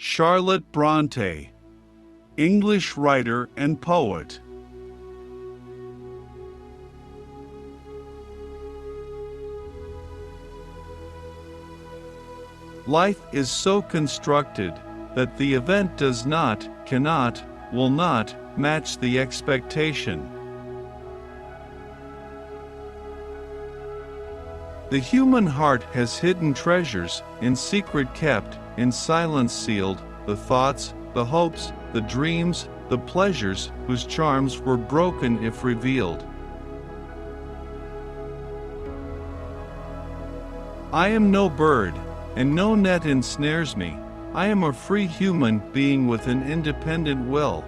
Charlotte Bronte, English writer and poet. Life is so constructed that the event does not, cannot, will not match the expectation. The human heart has hidden treasures, in secret kept, in silence sealed, the thoughts, the hopes, the dreams, the pleasures, whose charms were broken if revealed. I am no bird, and no net ensnares me. I am a free human being with an independent will.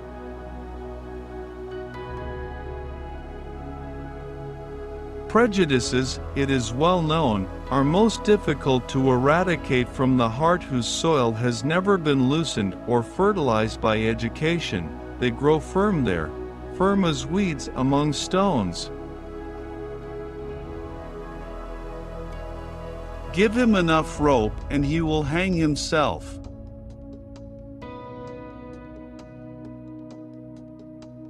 Prejudices, it is well known, are most difficult to eradicate from the heart whose soil has never been loosened or fertilized by education. They grow firm there, firm as weeds among stones. Give him enough rope and he will hang himself.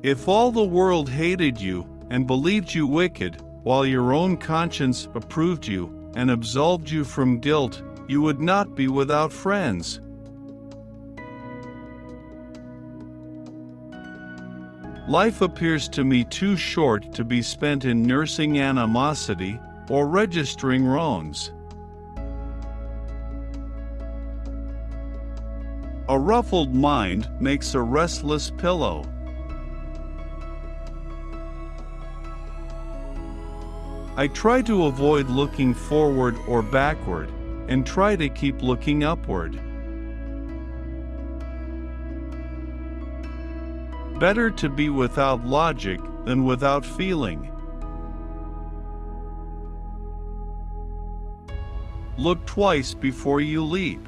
If all the world hated you and believed you wicked, while your own conscience approved you and absolved you from guilt, you would not be without friends. Life appears to me too short to be spent in nursing animosity or registering wrongs. A ruffled mind makes a restless pillow. I try to avoid looking forward or backward, and try to keep looking upward. Better to be without logic than without feeling. Look twice before you leap.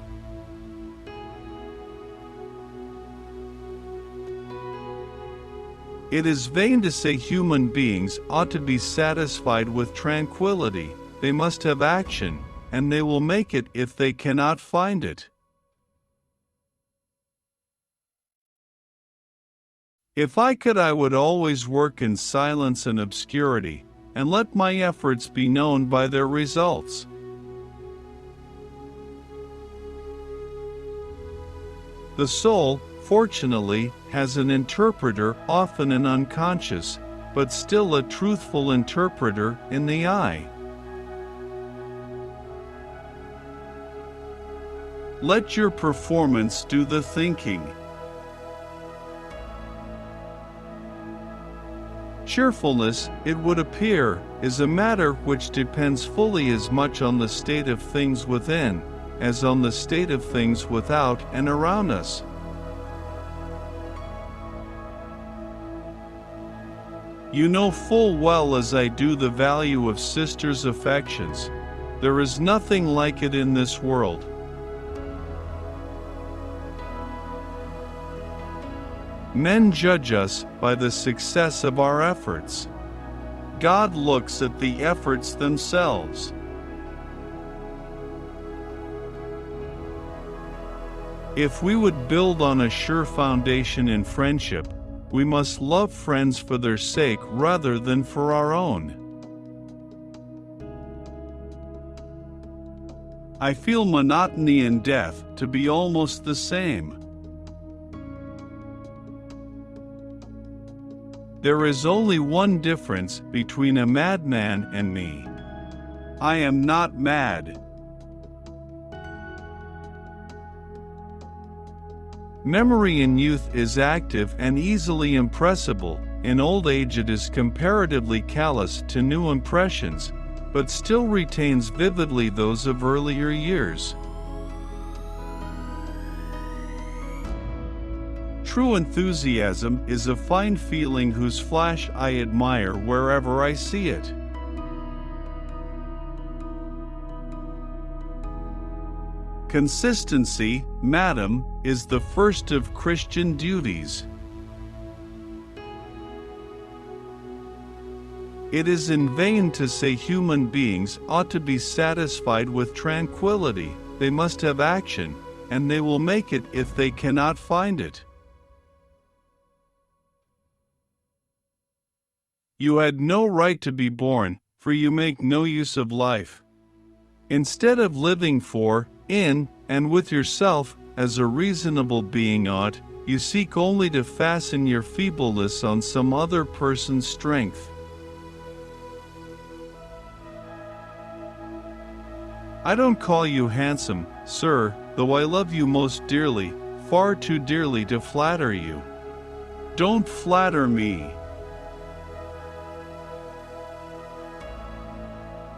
It is vain to say human beings ought to be satisfied with tranquility. They must have action, and they will make it if they cannot find it. If I could, I would always work in silence and obscurity, and let my efforts be known by their results. The soul, fortunately, has an interpreter, often an unconscious, but still a truthful interpreter, in the eye. Let your performance do the thinking. Cheerfulness, it would appear, is a matter which depends fully as much on the state of things within, as on the state of things without and around us. You know full well as I do the value of sisters' affections. There is nothing like it in this world. Men judge us by the success of our efforts. God looks at the efforts themselves. If we would build on a sure foundation in friendship, we must love friends for their sake rather than for our own. I feel monotony and death to be almost the same. There is only one difference between a madman and me. I am not mad. Memory in youth is active and easily impressible. In old age it is comparatively callous to new impressions, but still retains vividly those of earlier years. True enthusiasm is a fine feeling whose flash I admire wherever I see it. Consistency, madam, is the first of Christian duties. It is in vain to say human beings ought to be satisfied with tranquility. They must have action, and they will make it if they cannot find it. You had no right to be born, for you make no use of life. Instead of living for, in, and with yourself, as a reasonable being ought, you seek only to fasten your feebleness on some other person's strength. I don't call you handsome, sir, though I love you most dearly, far too dearly to flatter you. Don't flatter me.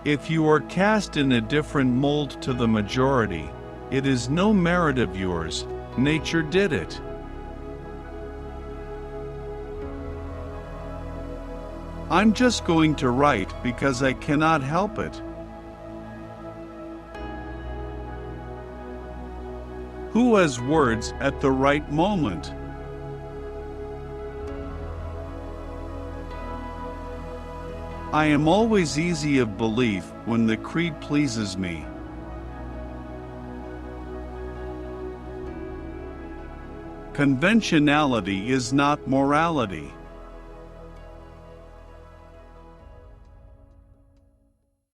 If you are cast in a different mold to the majority, it is no merit of yours, nature did it. I'm just going to write because I cannot help it. Who has words at the right moment? I am always easy of belief when the creed pleases me. Conventionality is not morality.